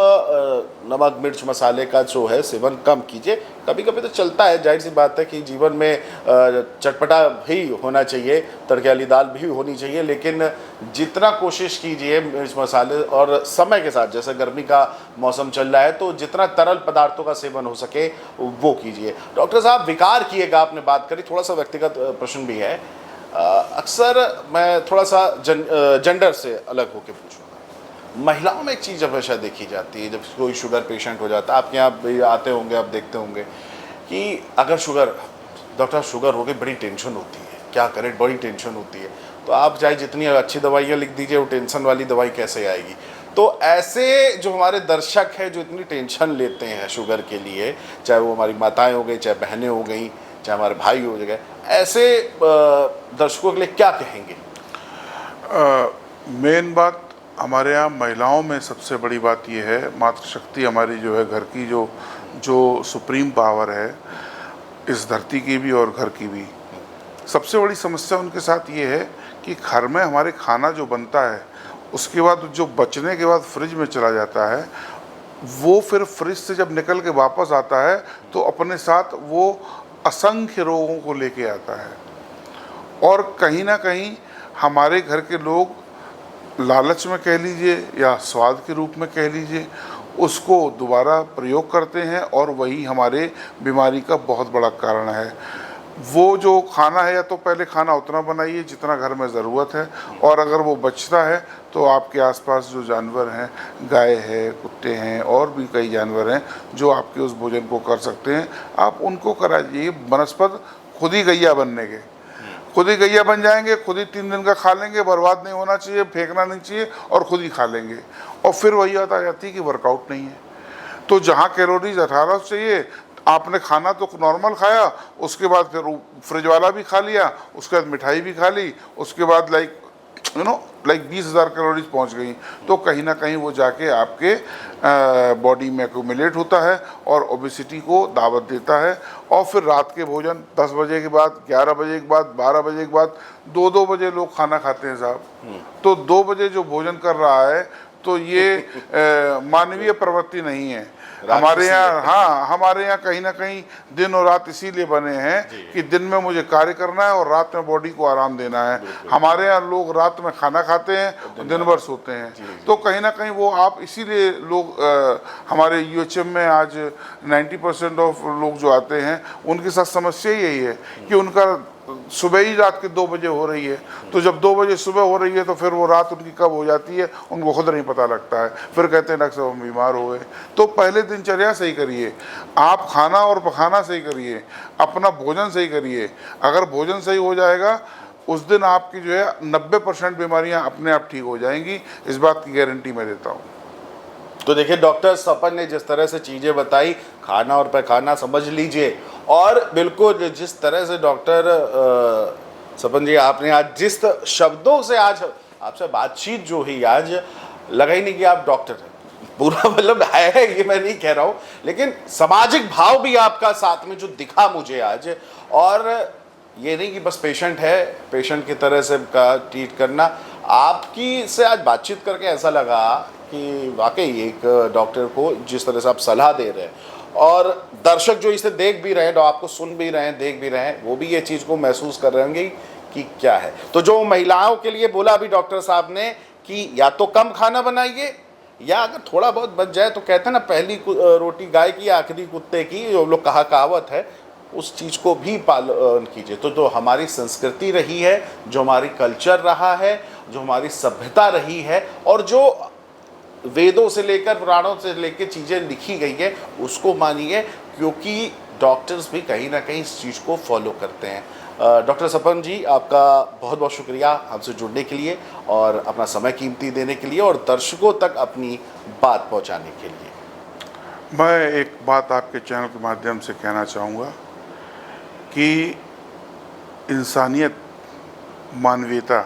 नमक मिर्च मसाले का जो है सेवन कम कीजिए। कभी कभी तो चलता है, जाहिर सी बात है कि जीवन में चटपटा भी होना चाहिए, तड़के वाली दाल भी होनी चाहिए, लेकिन जितना कोशिश कीजिए मिर्च मसाले, और समय के साथ, जैसे गर्मी का मौसम चल रहा है तो जितना तरल पदार्थों का सेवन हो सके वो कीजिए। डॉक्टर साहब, विकार किएगा आपने बात करी, थोड़ा सा व्यक्तिगत प्रश्न भी है। अक्सर मैं थोड़ा सा जेंडर से अलग होकर पूछूंगा, महिलाओं में एक चीज़ हमेशा देखी जाती है, जब कोई शुगर पेशेंट हो जाता है, आपके यहाँ भी आते होंगे, आप देखते होंगे कि अगर डॉक्टर शुगर हो गई, बड़ी टेंशन होती है, क्या करें, बड़ी टेंशन होती है। तो आप चाहे जितनी अच्छी दवाइयाँ लिख दीजिए, वो टेंशन वाली दवाई कैसे आएगी। तो ऐसे जो हमारे दर्शक हैं जो इतनी टेंशन लेते हैं शुगर के लिए, चाहे वो हमारी माताएँ हो गई, चाहे बहनें हो गई, चाहे हमारे भाई हो गए, ऐसे दर्शकों के लिए क्या कहेंगे? मेन बात हमारे यहाँ महिलाओं में सबसे बड़ी बात यह है, मातृशक्ति हमारी जो है घर की जो सुप्रीम पावर है इस धरती की भी और घर की भी, सबसे बड़ी समस्या उनके साथ ये है कि घर में हमारे खाना जो बनता है उसके बाद जो बचने के बाद फ्रिज में चला जाता है, वो फिर फ्रिज से जब निकल के वापस आता है तो अपने साथ वो असंख्य रोगों को लेके आता है। और कहीं ना कहीं हमारे घर के लोग लालच में कह लीजिए या स्वाद के रूप में कह लीजिए, उसको दोबारा प्रयोग करते हैं और वही हमारे बीमारी का बहुत बड़ा कारण है। वो जो खाना है, या तो पहले खाना उतना बनाइए जितना घर में ज़रूरत है, और अगर वो बचता है तो आपके आसपास जो जानवर हैं, गाय है, कुत्ते हैं, और भी कई जानवर हैं जो आपके उस भोजन को कर सकते हैं, आप उनको कराइए। बनस्पत खुद ही गैया बनने के, खुद ही गैया बन जाएंगे, खुद ही 3 दिन का खा लेंगे, बर्बाद नहीं होना चाहिए, फेंकना नहीं चाहिए, और खुद ही खा लेंगे। और फिर वही बात आ जाती है कि वर्कआउट नहीं है। तो जहाँ कैलोरीज 1800 चाहिए, आपने खाना तो नॉर्मल खाया, उसके बाद फिर फ्रिज वाला भी खा लिया, उसके बाद मिठाई भी खा ली, उसके बाद लाइक 20,000 कैलोरीज पहुंच गई। तो कहीं ना कहीं वो जाके आपके बॉडी में एक्यूमुलेट होता है और ओबेसिटी को दावत देता है। और फिर रात के भोजन 10 बजे के बाद, 11 बजे के बाद, 12 बजे के बाद, 2-2 बजे लोग खाना खाते हैं साहब। तो 2 बजे जो भोजन कर रहा है, तो ये मानवीय प्रवृत्ति नहीं है हमारे यहाँ। हाँ, हमारे यहाँ कहीं ना कहीं दिन और रात इसीलिए बने हैं कि दिन में मुझे कार्य करना है और रात में बॉडी को आराम देना है। हमारे यहाँ लोग रात में खाना खाते हैं, दिन भर सोते हैं। तो कहीं ना कहीं वो आप इसीलिए लोग हमारे यूएचएम में आज 90% ऑफ लोग जो आते हैं, उनके साथ समस्या यही है कि उनका सुबह ही रात के 2 बजे हो रही है। तो जब 2 बजे सुबह हो रही है तो फिर वो रात उनकी कब हो जाती है उनको खुद नहीं पता लगता है। फिर कहते हैं डॉक्टर साहब हम बीमार हो गए। तो पहले दिनचर्या सही करिए, आप खाना और पखाना सही करिए, अपना भोजन सही करिए। अगर भोजन सही हो जाएगा, उस दिन आपकी जो है 90% बीमारियां अपने आप ठीक हो जाएंगी। इस बात की गारंटी मैं देता हूँ। तो देखिए डॉक्टर सपन ने जिस तरह से चीज़ें बताई, खाना और पैखाना समझ लीजिए, और बिल्कुल जिस तरह से डॉक्टर सपन जी आपने आज जिस शब्दों से आज आपसे बातचीत जो हुई, आज लगा ही नहीं कि आप डॉक्टर हैं। पूरा मतलब है, ये मैं नहीं कह रहा हूँ, लेकिन सामाजिक भाव भी आपका साथ में जो दिखा मुझे आज। और ये नहीं कि बस पेशेंट है, पेशेंट की तरह से का ट्रीट करना। आपकी से आज बातचीत करके ऐसा लगा कि वाकई एक डॉक्टर को जिस तरह से आप सलाह दे रहे हैं, और दर्शक जो इसे देख भी रहे हैं, आपको सुन भी रहे हैं, देख भी रहे हैं, वो भी ये चीज़ को महसूस कर रहे होंगे कि क्या है। तो जो महिलाओं के लिए बोला अभी डॉक्टर साहब ने कि या तो कम खाना बनाइए, या अगर थोड़ा बहुत बच जाए तो कहते हैं ना, पहली रोटी गाय की आखिरी कुत्ते की, जो लोग कहावत है, उस चीज़ को भी पालन कीजिए। तो जो हमारी संस्कृति रही है, जो हमारी कल्चर रहा है, जो हमारी सभ्यता रही है, और जो वेदों से लेकर पुराणों से लेकर चीज़ें लिखी गई है, उसको मानिए, क्योंकि डॉक्टर्स भी कहीं ना कहीं इस चीज़ को फॉलो करते हैं। डॉक्टर सपन जी, आपका बहुत बहुत शुक्रिया हमसे जुड़ने के लिए और अपना समय कीमती देने के लिए और दर्शकों तक अपनी बात पहुंचाने के लिए। मैं एक बात आपके चैनल के माध्यम से कहना चाहूँगा कि इंसानियत, मानवीयता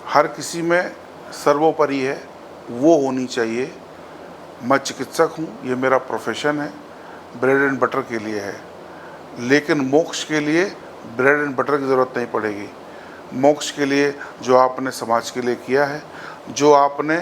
हर किसी में सर्वोपरि है, वो होनी चाहिए। मैं चिकित्सक हूँ, ये मेरा प्रोफेशन है, ब्रेड एंड बटर के लिए है, लेकिन मोक्ष के लिए ब्रेड एंड बटर की ज़रूरत नहीं पड़ेगी। मोक्ष के लिए जो आपने समाज के लिए किया है, जो आपने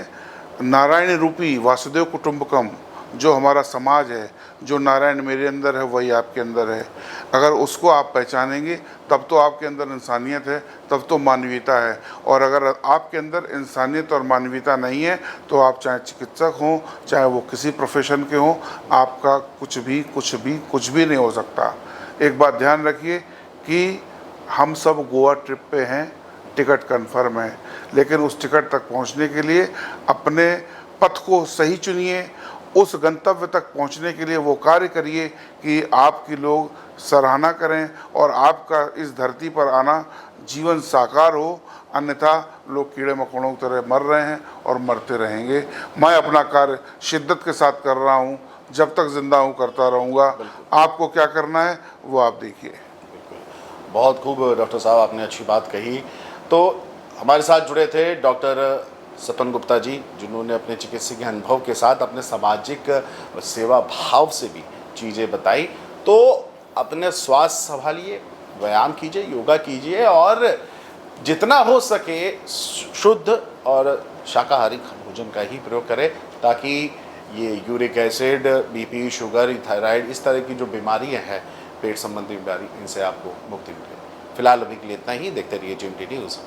नारायण रूपी वासुदेव कुटुंबकम, जो हमारा समाज है, जो नारायण मेरे अंदर है वही आपके अंदर है, अगर उसको आप पहचानेंगे तब तो आपके अंदर इंसानियत है, तब तो मानवीयता है। और अगर आपके अंदर इंसानियत और मानवीयता नहीं है तो आप चाहे चिकित्सक हों, चाहे वो किसी प्रोफेशन के हों, आपका कुछ भी नहीं हो सकता। एक बात ध्यान रखिए कि हम सब गोवा ट्रिप पे हैं, टिकट कन्फर्म है, लेकिन उस टिकट तक पहुंचने के लिए अपने पथ को सही चुनिए। उस गंतव्य तक पहुंचने के लिए वो कार्य करिए कि आपकी लोग सराहना करें और आपका इस धरती पर आना जीवन साकार हो, अन्यथा लोग कीड़े मकोड़ों की तरह मर रहे हैं और मरते रहेंगे। मैं अपना कार्य शिद्दत के साथ कर रहा हूँ, जब तक जिंदा हूँ करता रहूँगा। आपको क्या करना है वो आप देखिए। बहुत खूब डॉक्टर साहब, आपने अच्छी बात कही। तो हमारे साथ जुड़े थे डॉक्टर सपन गुप्ता जी, जिन्होंने अपने चिकित्सकीय अनुभव के साथ अपने सामाजिक सेवा भाव से भी चीज़ें बताई। तो अपने स्वास्थ्य संभालिए, व्यायाम कीजिए, योगा कीजिए, और जितना हो सके शुद्ध और शाकाहारी भोजन का ही प्रयोग करें, ताकि ये uric acid, BP, sugar, thyroid, इस तरह की जो बीमारियां हैं, पेट संबंधी बीमारी, इनसे आपको मुक्ति मिले। फिलहाल अभी के लिए इतना ही। देखते रहिए GMT न्यूज़।